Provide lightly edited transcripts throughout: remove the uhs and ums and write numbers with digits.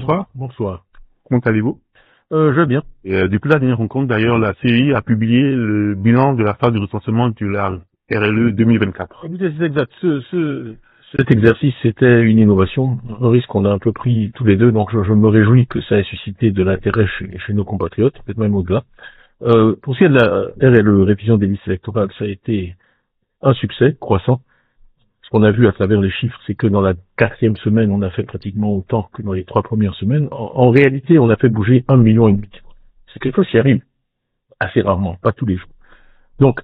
bonsoir. Bonsoir. Comment allez-vous? Je vais bien. Depuis la dernière rencontre, d'ailleurs, la CEI a publié le bilan de la phase de recensement de la RLE 2024. Écoutez, c'est exact. Cet exercice, c'était une innovation, un risque qu'on a un peu pris tous les deux, donc je me réjouis que ça ait suscité de l'intérêt chez nos compatriotes, peut-être même au-delà. Pour ce qui est de la RLE, révision des listes électorales, ça a été un succès croissant. Ce qu'on a vu à travers les chiffres, c'est que dans la 4e semaine, on a fait pratiquement autant que dans les 3 premières semaines. En réalité, on a fait bouger 1,5 million. C'est quelque chose qui arrive assez rarement, pas tous les jours. Donc,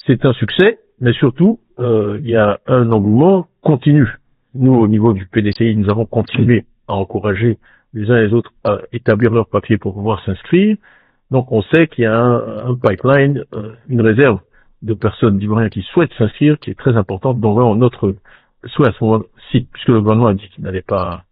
c'est un succès, mais surtout, il y a un engouement continu. Nous, au niveau du PDCI, nous avons continué à encourager les uns et les autres à établir leur papier pour pouvoir s'inscrire. Donc, on sait qu'il y a un pipeline, une réserve de personnes d'Ivoiriens qui souhaitent s'inscrire, qui est très importante, dont notre souhait à ce moment-ci, puisque le gouvernement a dit qu'il n'allait pas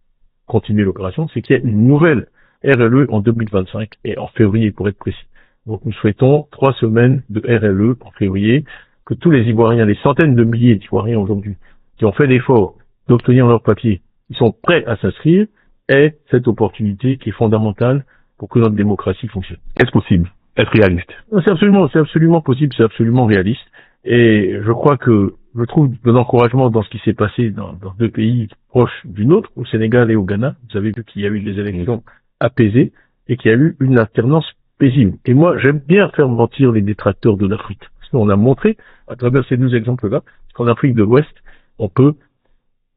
continuer l'opération, c'est qu'il y ait une nouvelle RLE en 2025, et en février pour être précis. Donc nous souhaitons 3 semaines de RLE en février, que tous les Ivoiriens, les centaines de milliers d'Ivoiriens aujourd'hui, qui ont fait l'effort d'obtenir leur papier, qui sont prêts à s'inscrire, aient cette opportunité qui est fondamentale pour que notre démocratie fonctionne. Est-ce possible? Est-ce réaliste? C'est absolument possible, c'est absolument réaliste. Et je crois que je trouve de l'encouragement dans ce qui s'est passé dans 2 pays proches du nôtre, au Sénégal et au Ghana. Vous avez vu qu'il y a eu des élections apaisées et qu'il y a eu une alternance paisible. Et moi, j'aime bien faire mentir les détracteurs de l'Afrique. Parce qu'on a montré, à travers ces 2 exemples-là, qu'en Afrique de l'Ouest, on peut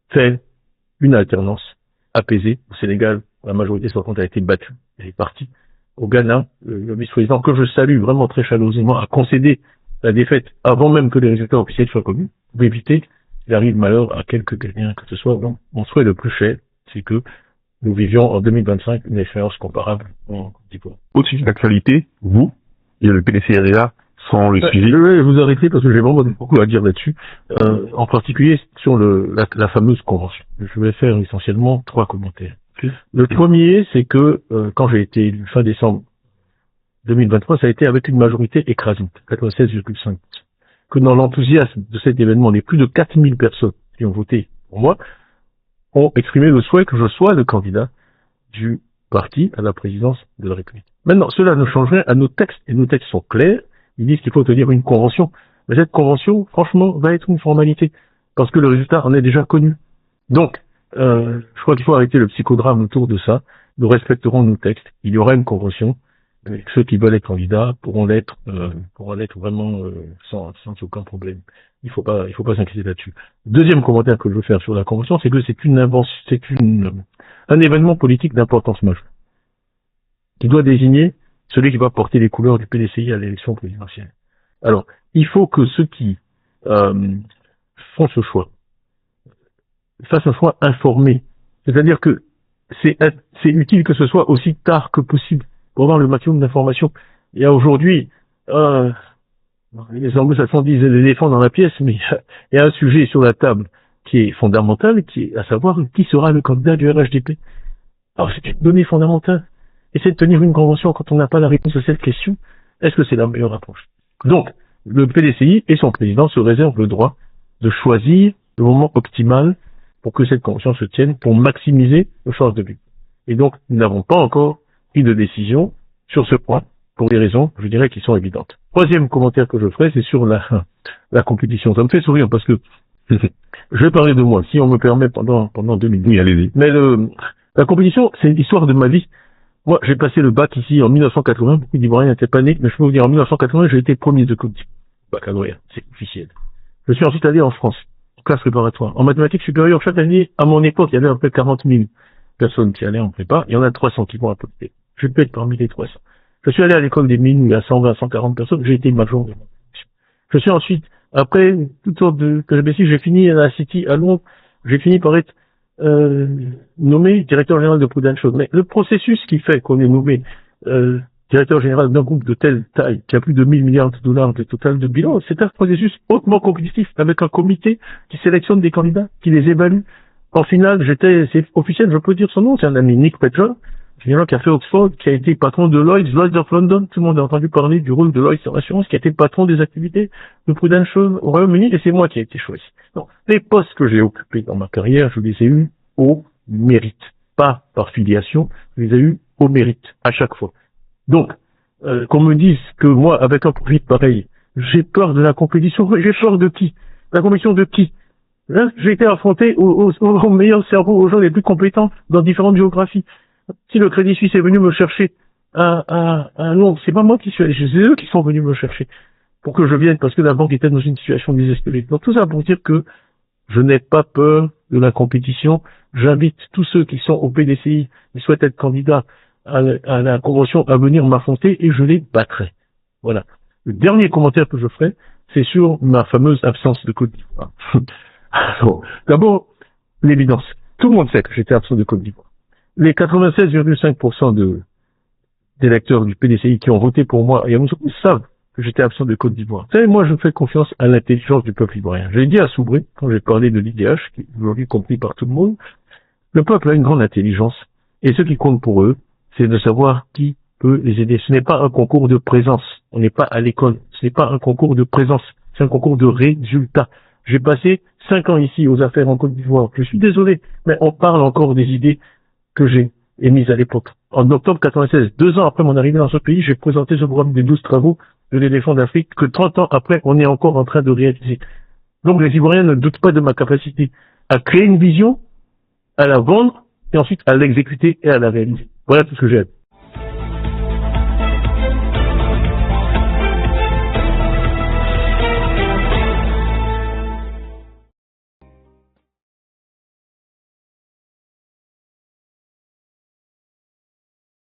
faire une alternance apaisée. Au Sénégal, la majorité sortante a été battue, elle est partie. Au Ghana, le vice-président, que je salue vraiment très chaleureusement, a concédé la défaite avant même que les résultats officiels soient connus, pour éviter qu'il arrive malheur à quelqu'un que ce soit. Donc, mon souhait le plus cher, c'est que nous vivions en 2025 une expérience comparable en Côte d'Ivoire. Au sujet de l'actualité, vous et le PDCRA sont le suivi. Je vais vous arrêter parce que j'ai vraiment beaucoup à dire là-dessus, en particulier sur la fameuse convention. Je vais faire essentiellement 3 commentaires. Le premier, c'est que quand j'ai été élu fin décembre 2023, ça a été avec une majorité écrasante, 96,5%. Que dans l'enthousiasme de cet événement, les plus de 4000 personnes qui ont voté pour moi ont exprimé le souhait que je sois le candidat du parti à la présidence de la République. Maintenant, cela ne changerait à nos textes, et nos textes sont clairs. Ils disent qu'il faut tenir une convention. Mais cette convention, franchement, va être une formalité, parce que le résultat en est déjà connu. Donc, je crois qu'il faut arrêter le psychodrame autour de ça. Nous respecterons nos textes. Il y aura une convention. Et ceux qui veulent être candidats pourront l'être vraiment sans aucun problème. Il faut pas s'inquiéter là-dessus. Deuxième commentaire que je veux faire sur la convention, c'est que c'est un événement politique d'importance majeure qui doit désigner celui qui va porter les couleurs du PDCI à l'élection présidentielle. Alors, il faut que ceux qui font ce choix fassent un choix informé. C'est-à-dire que c'est utile que ce soit aussi tard que possible pour avoir le maximum d'informations. Il y a aujourd'hui, les anglo-saxons disent l'éléphant dans la pièce, mais il y a un sujet sur la table qui est fondamental, qui est à savoir qui sera le candidat du RHDP. Alors c'est une donnée fondamentale. Essayer de tenir une convention quand on n'a pas la réponse à cette question, est-ce que c'est la meilleure approche? Donc, le PDCI et son président se réservent le droit de choisir le moment optimal pour que cette convention se tienne, pour maximiser nos chances de but. Et donc, nous n'avons pas encore pris de décision sur ce point, pour des raisons, je dirais, qui sont évidentes. Troisième commentaire que je ferai, c'est sur la compétition. Ça me fait sourire parce que je vais parler de moi, si on me permet pendant 2 minutes. Oui, allez-y. Mais la compétition, c'est l'histoire de ma vie. Moi, j'ai passé le bac ici en 1980, beaucoup d'Ivoiriens n'étaient pas nés, mais je peux vous dire, en 1980, j'ai été premier de Côte d'Ivoire. Baccalauréat, c'est officiel. Je suis ensuite allé en France, en classe préparatoire. En mathématiques supérieures, chaque année, à mon époque, il y avait à peu près 40 000 personnes qui allaient en prépa. Il y en a 300 qui vont à Côte d'Ivoire. Je peux être parmi les 300. Je suis allé à l'école des mines où il y a 120, 140 personnes. J'ai été major de mon section. Je suis ensuite, après toutes sortes de péripéties, j'ai fini à la City à Londres. J'ai fini par être nommé directeur général de Prudential. Mais le processus qui fait qu'on est nommé directeur général d'un groupe de telle taille, qui a plus de 1000 milliards de dollars de total de bilan, c'est un processus hautement compétitif, avec un comité qui sélectionne des candidats, qui les évalue. En finale, c'est officiel, je peux dire son nom, c'est un ami, Nick Petrol, général qui a fait Oxford, qui a été patron de Lloyds of London. Tout le monde a entendu parler du rôle de Lloyds en assurance, qui a été patron des activités de Prudential au Royaume-Uni, et c'est moi qui ai été choisi. Donc, les postes que j'ai occupés dans ma carrière, je les ai eus au mérite. pas par filiation, je les ai eus au mérite, à chaque fois. Donc, qu'on me dise que moi, avec un profil pareil, j'ai peur de la compétition, j'ai peur de qui? La compétition de qui? Hein, j'ai été affronté aux meilleurs cerveaux, aux gens les plus compétents dans différentes géographies. Si le Crédit Suisse est venu me chercher à Londres, c'est pas moi qui suis allé, c'est eux qui sont venus me chercher pour que je vienne, parce que la banque était dans une situation désespérée. Donc tout ça pour dire que je n'ai pas peur de la compétition. J'invite tous ceux qui sont au PDCI, qui souhaitent être candidats à la convention, à venir m'affronter et je les battrai. Voilà. Le dernier commentaire que je ferai, c'est sur ma fameuse absence de Côte d'Ivoire. Alors, d'abord, l'évidence. Tout le monde sait que j'étais absent de Côte d'Ivoire. Les 96,5% d'électeurs du PDCI qui ont voté pour moi, et ils savent que j'étais absent de Côte d'Ivoire. Vous savez, moi, je fais confiance à l'intelligence du peuple ivoirien. Je l'ai dit à Soubré, quand j'ai parlé de l'IDH, qui est aujourd'hui compris par tout le monde, le peuple a une grande intelligence, et ce qui compte pour eux, c'est de savoir qui peut les aider. Ce n'est pas un concours de présence. On n'est pas à l'école. Ce n'est pas un concours de présence. C'est un concours de résultats. J'ai passé 5 ans ici aux affaires en Côte d'Ivoire. Je suis désolé, mais on parle encore des idées que j'ai émises à l'époque. En octobre 96, 2 ans après mon arrivée dans ce pays, j'ai présenté ce programme des 12 travaux de l'éléphant d'Afrique que 30 ans après, on est encore en train de réaliser. Donc les Ivoiriens ne doutent pas de ma capacité à créer une vision, à la vendre, et ensuite à l'exécuter et à la réaliser. Voilà tout ce que j'ai à dire.